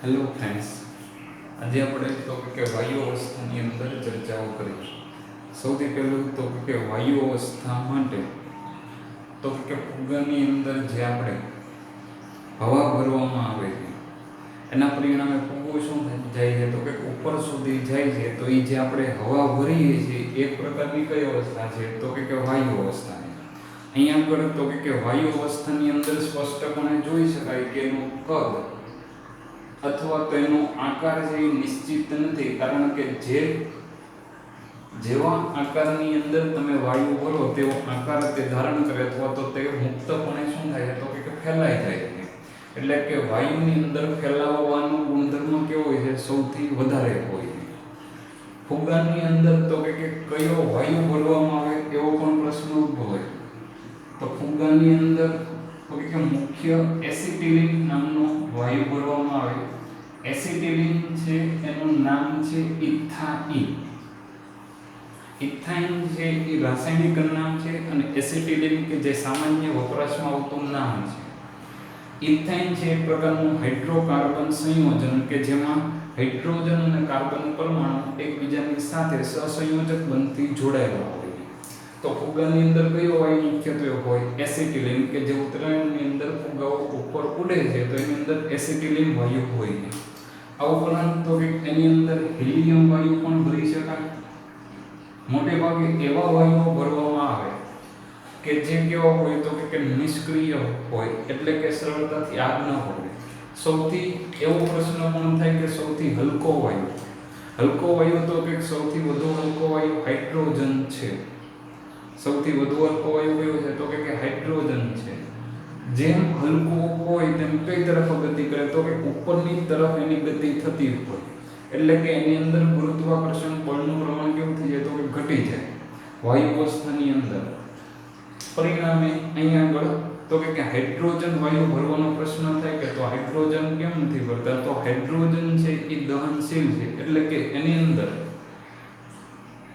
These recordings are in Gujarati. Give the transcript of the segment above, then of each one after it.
હેલો ફ્રેન્ડ્સ, આજે આપણે ટોપિક કે વાયુ અવસ્થાની અંદર ચર્ચાઓ કરીશું. સૌથી પહેલું ટોપિક કે વાયુ અવસ્થા માટે તો કે ફુગાની અંદર જે આપણે હવા ભરવામાં આવે છે એના પરિણામે ફુગો શું જાય છે તો કે ઉપર સુધી જાય છે. તો એ જે આપણે હવા ભરીએ છીએ એક પ્રકારની કઈ અવસ્થા છે તો કે વાયુ અવસ્થા છે. અહીંયા આગળ તો કે વાયુ અવસ્થાની અંદર સ્પષ્ટપણે જોઈ શકાય કે એનું કદ અથવા તો એનો આકાર છે એ નિશ્ચિત નથી, કારણ કે જેવા આકારની અંદર તમે વાયુ ભરો તેવો આકાર તે ધારણ કરે અથવા તો તે મુક્તપણે શું થાય તો કે ફેલાઈ જાય છે. એટલે કે વાયુની અંદર ફેલાવવાનો ગુણધર્મ કેવો હોય છે? સૌથી વધારે હોય છે. ફુગાની અંદર તો કે કયો વાયુ ભરવામાં આવે એવો પણ પ્રશ્ન ઉદ્ભવે. તો ફુગાની અંદર તો કે મુખ્ય એસિટિલિન નામનો વાયુ ભરવામાં આવે. એસિટિલિન છે એનું નામ છે ઇથાઇન. ઇથાઇન છે એ રાસાયણિક નામ છે અને એસિટિલિન કે જે સામાન્ય વપરાશમાં આવતું નામ છે. ઇથાઇન છે એક પ્રકારનું હાઇડ્રોકાર્બન સંયોજન કે જેમાં હાઇડ્રોજન અને કાર્બન પરમાણુ એકબીજાની સાથે સહસંયોજક બનતી જોડાયેલા હોય. તો ફુગાની અંદર કયો વાયુ મુખ્યત્વે હોય? એસિટિલિન, કે જે ઉત્તરાયણની અંદર ફુગાઓ ઉપર ઉડે છે તો એની અંદર એસિટિલિન વાયુ હોય છે. આ ઉપરાંત તો એની અંદર હિલિયમ વાયુ પણ ભરી શકાય. મોટે ભાગે એવા વાયુઓ ભરવામાં આવે કે જે કેવા હોય તો કે નિષ્ક્રિય હોય, એટલે કે સરળતાથી આગ ન હોય. સૌથી એવો પ્રશ્ન પણ થાય કે સૌથી હલકો વાયુ. હલકો વાયુ તો કે સૌથી વધુ હલકો વાયુ હાઇડ્રોજન છે. સૌથી વધુ હલકો વાયુ કયો છે તો કે હાઇડ્રોજન છે. જેમ હલકો હોય તેમ કઈ તરફ ગતિ કરે તો કે ઉપરની તરફ એની ગતિ થતી હોય. એટલે કે એની અંદર ગુરુત્વાકર્ષણ બળનું પ્રમાણ કેવું થઈ જાય તો કે ઘટી જાય વાયુ અવસ્થાની અંદર. પરિણામે અહીંયા આગળ તો કે હાઇડ્રોજન વાયુ ભરવાનો પ્રશ્ન થાય કે તો હાઇડ્રોજન કેમ નથી ભરતા? તો હાઇડ્રોજન છે એ દહનશીલ છે, એટલે કે એની અંદર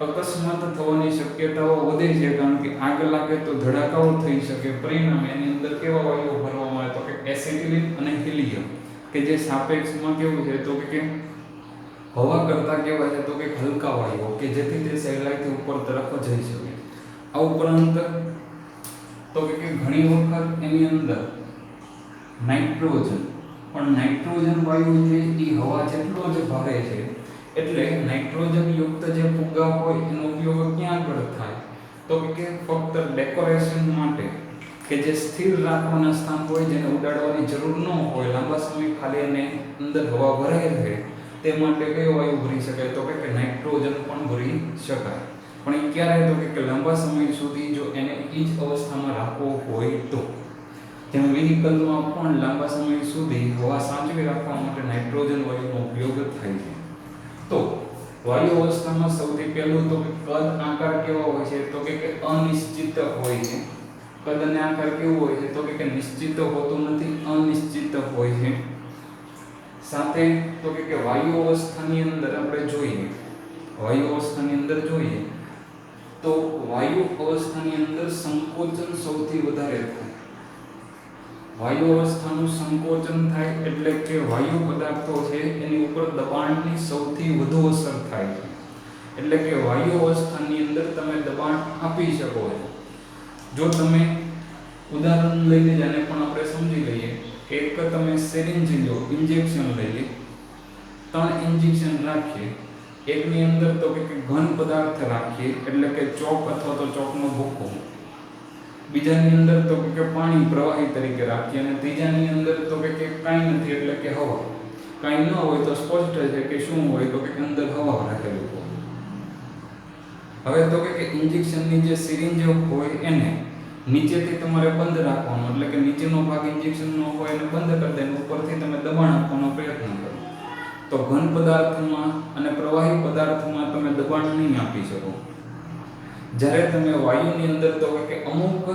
અકસ્માત થવાની શક્યતાઓ વધે છે, કારણ કે આગ લાગે તો ધડાકાઓ થઈ શકે. પરિણામે એની અંદર કેવા વાયુઓ ભરવામાં આવે તો કે એસિટિલિન અને હિલિયમ, કે જે સાપેક્ષમાં કેવું છે તો કે હવા કરતા કેવા છે તો કે હલકા વાયુઓ, કે જેથી તે સહેલાઈથી ઉપર તરફ જઈ શકે. આ ઉપરાંત તો કે ઘણી વખત એની અંદર નાઇટ્રોજન, પણ નાઇટ્રોજન વાયુ છે એ હવા જેટલો જ ભારે છે, એટલે નાઇટ્રોજન યુક્ત જે ફુગા હોય એનો ઉપયોગ ક્યાં આગળ થાય તો કે ફક્ત ડેકોરેશન માટે, કે જે સ્થિર રાખવાના સ્થાન હોય જેને ઉડાડવાની જરૂર ન હોય, લાંબા સમય ખાલી એને અંદર હવા ભરાઈ રહે તે માટે કયો વાયુ ભરી શકાય તો કે નાઇટ્રોજન પણ ભરી શકાય. પણ એ ક્યારે તો કે લાંબા સમય સુધી જો એને એ જ અવસ્થામાં રાખવો હોય તો. જેમ વ્હીકલમાં પણ લાંબા સમય સુધી હવા સાચવી રાખવા માટે નાઇટ્રોજન વાયુનો ઉપયોગ થાય છે. તો વાયુ અવસ્થામાં સૌથી પહેલું તો કદ આકાર કેવો હોય છે તો કે અનિશ્ચિત હોય છે. કદ અને આકાર કેવો હોય છે તો કે નિશ્ચિત હોતું નથી, અનિશ્ચિત હોય છે. સાથે તો કે વાયુ અવસ્થાની અંદર આપણે જોઈએ, વાયુ અવસ્થાની અંદર જોઈએ તો વાયુ અવસ્થાની અંદર સંકોચન સૌથી વધારે થાય. વાયુ અવસ્થાનું સંકોચન થાય એટલે કે વાયુ પદાર્થો છે એની ઉપર દબાણની સૌથી વધુ અસર થાય છે. એટલે કે વાયુ અવસ્થાની અંદર તમે દબાણ આપી શકો છો. જો તમે ઉદાહરણ લઈને જાને પણ આપણે સમજી લઈએ કે એક તમે સિરિંજ લો, ઇન્જેક્શન લઈએ, 3 ઇન્જેક્શન રાખીએ, એકની અંદર તો કે ઘન પદાર્થ રાખીએ એટલે કે ચોક અથવા તો ચોકનો ભૂકો, બીજાની અંદર તો કે પાણી પ્રવાહી તરીકે રાખીએ, અને ત્રીજાની અંદર તો કે કાંઈ નથી એટલે કે હવા. કાંઈ ન હોય તો સ્પષ્ટ છે કે શું હોય તો કે અંદર હવા રાખેલું હોય. હવે તો કે ઇન્જેક્શનની જે સિરિંજ હોય એને નીચેથી તમારે બંધ રાખવાનો, એટલે કે નીચેનો ભાગ ઇન્જેક્શનનો હોય એને બંધ કરી દે, ઉપરથી તમે દબાણ આપવાનો પ્રયત્ન કરો. તો ઘન પદાર્થમાં અને પ્રવાહી પદાર્થમાં તમે દબાણ નહીં આપી શકો. જ્યારે તમે વાયુની અંદર તો કે અમુક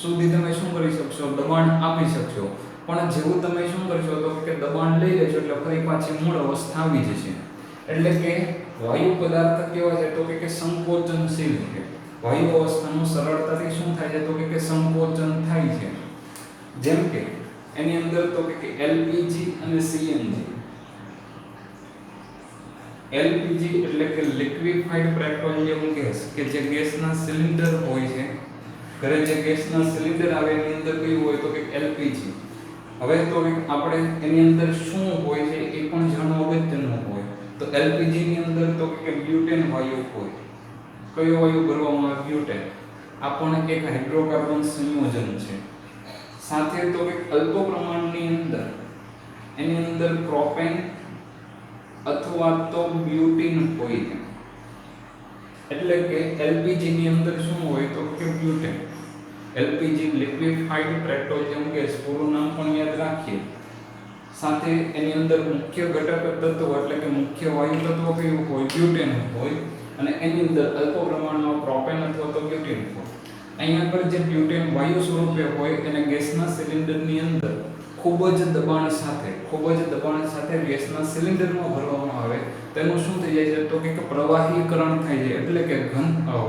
સુધી તમે શું કરી શકશો? દબાણ આપી શકશો. પણ જેવું તમે શું કરશો તો કે દબાણ લઈ લેશો એટલે ફરી પાછી મૂળ અવસ્થા આવી જશે. એટલે કે વાયુ પદાર્થ કેવા છે તો કે સંકોચનશીલ છે. વાયુ અવસ્થાનું સરળતાથી શું થાય છે તો કે સંકોચન થાય છે. જેમ કે એની અંદર તો કે એલપીજી અને સીએનજી, એલપીજી એટલે કે લિક્વિફાઈડ પેટ્રોલિયમ ગેસ, કે જે ગેસના સિલિન્ડર હોય છે, ઘરે જે ગેસના સિલિન્ડર આવે એની અંદર કયું હોય તો કે એલપીજી. હવે તો આપણે એની અંદર શું હોય છે એ પણ જાણવું અગત્યનું હોય. તો એલપીજી ની અંદર તો કે બ્યુટેન વાયુ હોય. કયો વાયુ ભરવામાં આવે? બ્યુટેન. આ પણ એક હાઇડ્રોકાર્બન સંયોજન છે. સાથે તો કે અલ્પ પ્રમાણની અંદર એની અંદર પ્રોપેન અથવા તો બ્યુટીન હોય છે. એટલે કે એલપીજી ની અંદર શું હોય તો કે butane. LPG liquefied petroleum gas, પૂરું નામ પણ યાદ રાખીએ. સાથે એની અંદર મુખ્ય ઘટક તત્વ એટલે કે મુખ્ય વાયુ તત્વ કયું હોય? બ્યુટેન હોય. અને એની અંદર અલ્પ પ્રમાણમાં પ્રોપેન અથવા તો બ્યુટીન હોય. અહીંયા પર જે બ્યુટેન વાયુ સ્વરૂપે હોય એને ગેસના સિલિન્ડરની અંદર ખૂબ જ દબાણ સાથે ગેસના સિલિન્ડરમાં ભરવામાં આવે. તેનું શું થઈ જાય છે તો કે પ્રવાહીકરણ થાય છે. એટલે કે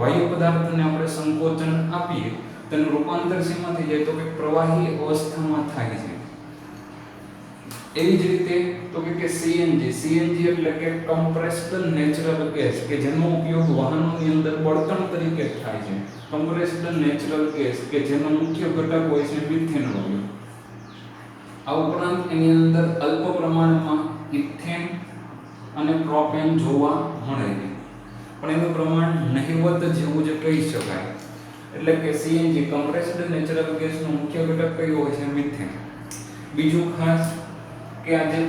વાયુ પદાર્થને આપણે સંકોચન આપીએ, તેનું રૂપાંતર શેમાં થઈ જાય તો કે પ્રવાહી અવસ્થામાં થાય છે. એવી જ રીતે તો કે સીએનજી એટલે કે કમ્પ્રેસ્ડ નેચરલ ગેસ, કે જેનો ઉપયોગ વાહનોની અંદર બળતણ તરીકે થાય છે. કમ્પ્રેસ્ડ નેચરલ ગેસ કે જેનો મુખ્ય ઘટક હોય છે મિથેન વાયુ. આ ઉપરાંત એની અંદર અલ્પ પ્રમાણમાં ઇથેન અને પ્રોપેન જોવા મળે છે, પણ એનું પ્રમાણ નહિવત જેવું જ કહી શકાય. એટલે કે સીએનજી કમ્પ્રેસ્ડ નેચરલ ગેસનો મુખ્ય ઘટક કયો હોય છે? મિથેન. બીજું ખાસ કે આ જે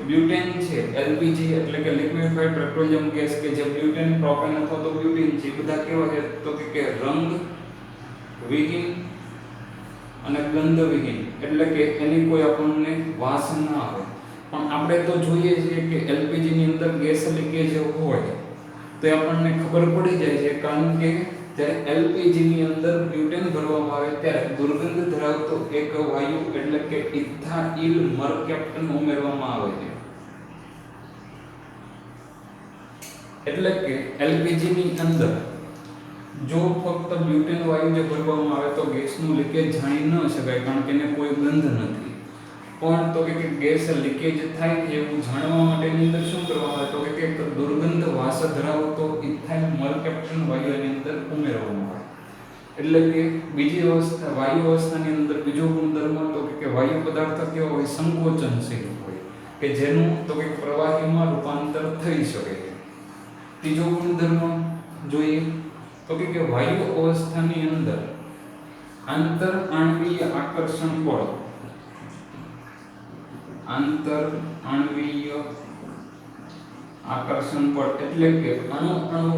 બ્યુટેન છે, એલપીજી એટલે કે લિક્વિફાઈડ પેટ્રોલિયમ ગેસ, કે જે બ્યુટેન, પ્રોપેન અથવા તો બ્યુટીન છે, બધા કેવા છે તો કે રંગ વિહીન અને ગંધ વિહીન. એટલે કે એની કોઈ આપણને વાસ ના આવે. પણ આપણે તો જોઈએ છીએ કે એલપીજી ની અંદર ગેસ લીકેજ હોય તો આપણને ખબર પડી જાય છે, કારણ કે જ્યારે એલપીજી ની અંદર બ્યુટેન ભરવામાં આવે ત્યારે દુર્ગંધ ધરાવતો એક વાયુ એટલે કે ઇથાઇલ મરકેપ્ટન ઉમેરવામાં આવે છે. એટલે કે એલપીજી ની અંદર જો ફક્ત બ્યુટેન વાયુ જે ભરવામાં આવે તો ગેસનું લીકેજ જાણી ન શકાય, કારણ કે એને કોઈ ગંધ નથી. પણ તો કે ગેસ લીકેજ થાય છે એવું જાણવા માટેની અંદર શું કરવામાં આવે તો કે દુર્ગંધ વાસ ધરાવતો ઇથાઇલ મરકેપ્ટન વાયુ એની અંદર ઉમેરવામાં આવે. એટલે કે બીજી અવસ્થા, વાયુ અવસ્થાની અંદર બીજો ગુણધર્મ તો કે વાયુ પદાર્થ કેવો હોય? સંકોચનશીલ હોય, કે જેનું તો કે પ્રવાહીમાં રૂપાંતર થઈ શકે છે. ત્રીજો ગુણધર્મ જોઈએ તો કે વાયુ અવસ્થાની અંદર આંતર આણ્વીય આકર્ષણ બળ, આંતર આણ્વીય આકર્ષણ બળ એટલે કે અણુ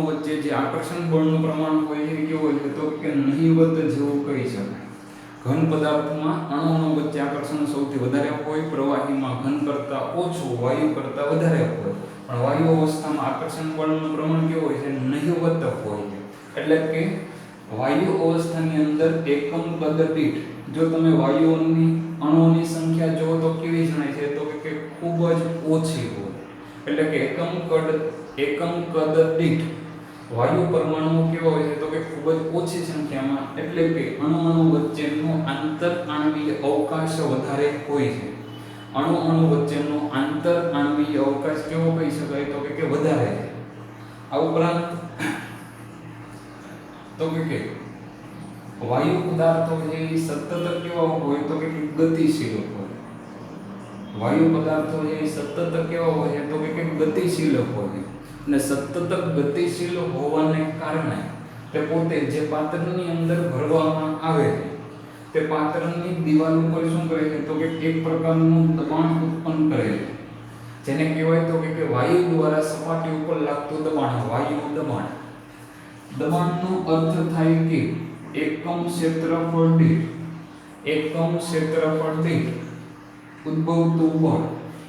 વચ્ચે જે આકર્ષણ બળનું પ્રમાણ હોય છે કેવું હોય છે તો કે નહિવત જેવું કહી શકાય. ઘન પદાર્થમાં અણુ વચ્ચે આકર્ષણ સૌથી વધારે હોય, પ્રવાહીમાં ઘન કરતા ઓછું, વાયુ કરતા વધારે હોય. પણ વાયુ અવસ્થામાં આકર્ષણ બળનું પ્રમાણ કેવું હોય છે? નહિવત હોય છે. એટલે કે વાયુ અવસ્થાની અંદર એકમ કદ દીઠ જો તમે વાયુઓની અણુઓની સંખ્યા જો તો કેવી જણાય છે તો કે ખૂબ જ ઓછી હોય. એટલે કે એકમ કદ દીઠ વાયુ પરમાણુઓ કેવા હોય છે તો કે ખૂબ જ ઓછી સંખ્યામાં, એટલે કે અણુ વચ્ચેનો આંતર આણ્વીય અવકાશ વધારે હોય છે. અણુ વચ્ચેનો આંતર આણ્વીય અવકાશ કેવો કહી શકાય તો કે વધારે છે. આ ઉપરાંત તો કે વાયુ પદાર્થો જે સતત કેવા હોય તો કે ગતિશીલ હોય. વાયુ પદાર્થો જે સતત કેવા હોય તો કે ગતિશીલ હોય. અને સતત ગતિશીલ હોવાને કારણે તે પોતે જે પાત્રની અંદર ભરવામાં આવે છે તે પાત્રની દિવાલ ઉપર શું કરે છે તો કે એક પ્રકારનું દબાણ ઉત્પન્ન કરે છે, જેને કહેવાય તો કે વાયુ દ્વારા સપાટી ઉપર લાગતું દબાણ, વાયુ દબાણ. દબાણનો અર્થ થાય કે એકમ ક્ષેત્રફળ દીઠ ઉદ્ભવતું બળ.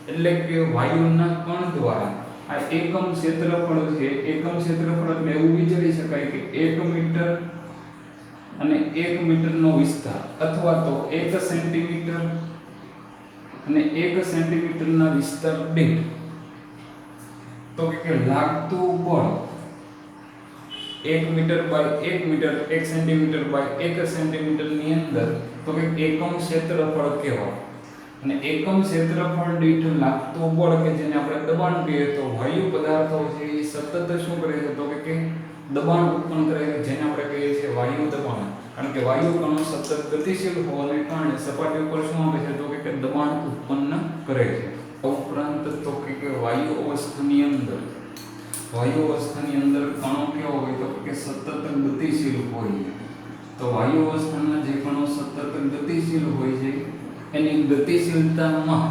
એટલે કે વાયુના કણ દ્વારા આ એકમ ક્ષેત્રફળ છે, એકમ ક્ષેત્રફળ એટલે એવું વિચારી શકાય કે 1 મીટર અને 1 મીટરનો વિસ્તાર, અથવા તો 1 સેન્ટીમીટર અને 1 સેન્ટીમીટરના વિસ્તાર દીઠ તો કે લાગતું બળ 1 metre by 1 metre, 1 centimetre by 1 centimetre ની અંદર તો કે એકમ ક્ષેત્રફળ કહેવાય. અને એકમ ક્ષેત્રફળ દીઠ લાગતું બળ કે જેને આપણે દબાણ કહીએ તો વાયુ પદાર્થો છે એ સતત શું કરે છે તો કે દબાણ ઉત્પન્ન કરે છે, જેને આપણે કહીએ છીએ વાયુ દબાણ. કારણ કે વાયુ કણો સતત ગતિશીલ હોવાને કારણે સપાટી ઉપર શું આવે છે તો કે દબાણ ઉત્પન્ન કરે છે. ઉપરાંત તો કે વાયુ અવસ્થાની અંદર કણો કેવો હોય તો કે સતત ગતિશીલ હોય. તો વાયુ અવસ્થાના જે કણો સતત ગતિશીલ હોય છે એની ગતિશીલતામાં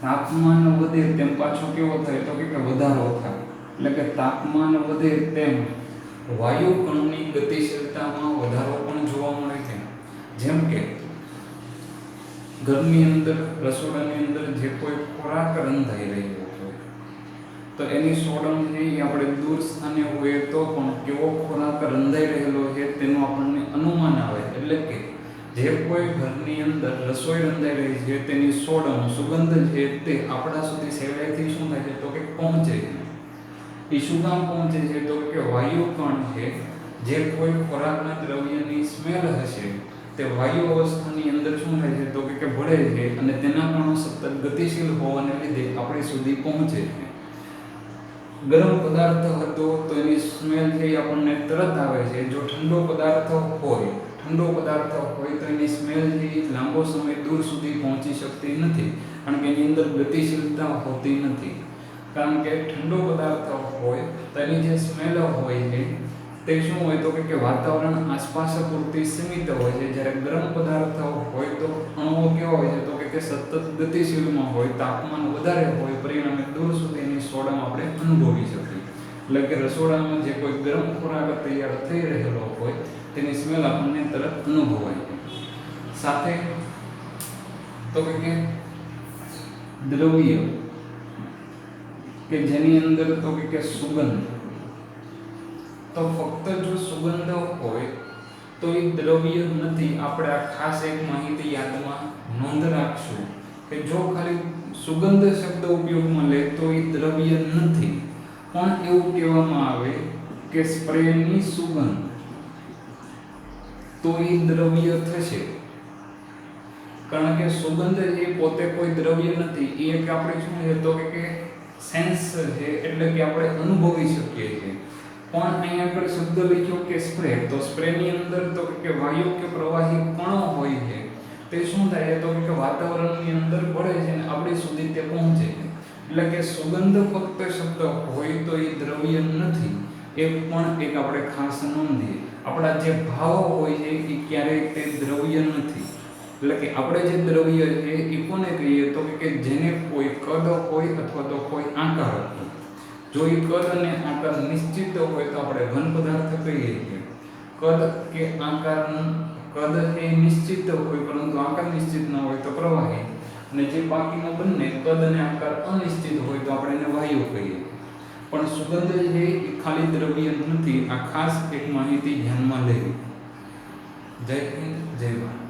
તાપમાન વધે તેમ પાછો કેવો થાય તો કે વધારો થાય. એટલે કે તાપમાન વધે તેમ વાયુ કણની ગતિશીલતામાં વધારો પણ જોવા મળે છે. જેમ કે ઘરની અંદર, રસોડાની અંદર જે કોઈ ખોરાક રંધાઈ રહ્યો હોય તો એની સોડમ છે એ આપણે દૂર સ્થાને હોય તો પણ કેવો ખોરાક રંધાઈ રહેલો છે તેનું આપણને અનુમાન આવે. એટલે કે જે કોઈ ઘરની અંદર રસોઈ રંધાઈ રહી છે તેની સોડમ, સુગંધ છે તે આપણા સુધી સહેલાઈથી શું થાય છે તો કે પહોંચે છે. એ શું કામ પહોંચે છે તો કે વાયુ કણ છે જે કોઈ ખોરાકના દ્રવ્યની સ્મેલ હશે તે વાયુ અવસ્થાની અંદર શું થાય છે તો કે ભળે છે અને તેના કણો સતત ગતિશીલ હોવાને લીધે આપણી સુધી પહોંચે છે. ગરમ પદાર્થ હતો તો એની સ્મેલ છે આપણને તરત આવે છે. જો ઠંડો પદાર્થ હોય તો એની સ્મેલ છે લાંબો સમય દૂર સુધી પહોંચી શકતી નથી, કારણ કે એની અંદર ગતિશીલતા હોતી નથી. કારણ કે ઠંડો પદાર્થ હોય તો એની જે સ્મેલ હોય છે તે શું હોય તો કે વાતાવરણ આસપાસ પૂરતી સીમિત હોય છે. જ્યારે ગરમ પદાર્થ હોય તો અણુઓ કેવા હોય છે તો કે સતત ગતિશીલમાં હોય, તાપમાન વધારે હોય, પરિણામે દૂર સુધી એની સોડમ આપણે અનુભવી શકીએ. એટલે કે રસોડામાં જે કોઈ ગરમ ખોરાક તૈયાર થઈ રહેલો હોય તેની સ્મેલ આપણને તરત અનુભવાય. સાથે તો કે દ્રવ્ય કે જેની અંદર તો કે સુગંધ, તો ફક્ત જો સુગંધ હોય તો એ દ્રવ્ય નથી. આપણે આ ખાસ એક માહિતી યાદમાં નોંધ રાખશું કે જો ખાલી સુગંધ શબ્દ ઉપયોગમાં લે તો એ દ્રવ્ય નથી, પણ એવું કહેવામાં આવે કે સ્પ્રેની સુગંધ તો એ દ્રવ્ય થશે. કારણ કે સુગંધ એ પોતે કોઈ દ્રવ્ય નથી, એ એક આપણે શું છે તો કે સેન્સ છે, એટલે કે આપણે અનુભવી શકીએ છીએ. પણ અહીં આગળ શબ્દ લખ્યો કે સ્પ્રે, તો સ્પ્રેની અંદર તો કે વાયુ કે પ્રવાહી કણો હોય છે તે શું થાય તો કે વાતાવરણની અંદર ભળે છે અને આપણી સુધી તે પહોંચે છે. એટલે કે સુગંધ ફક્ત શબ્દ હોય તો એ દ્રવ્ય નથી, એ પણ એક આપણે ખાસ નોંધીએ. આપણા જે ભાવ હોય છે એ ક્યારેય તે દ્રવ્ય નથી. એટલે કે આપણે જે દ્રવ્ય છે એ કોને કહીએ તો કે જેને કોઈ કદ હોય અથવા તો કોઈ આકાર હોય. જો એ કદ અને આકાર નિશ્ચિત હોય તો આપણે ઘન પદાર્થ કહીએ છીએ. કદ કે આકાર, કદ એ નિશ્ચિત હોય પરંતુ આકાર નિશ્ચિત ન હોય તો પ્રવાહી, અને જે બાકીના બંને કદ અને આકાર અનિશ્ચિત હોય તો આપણે એને વાયુ કહીએ. પણ સુગંધ છે એ ખાલી દ્રવ્ય નથી. આ ખાસ એક માહિતી ધ્યાનમાં લેવી. જય હિન્દ, જય ભારત.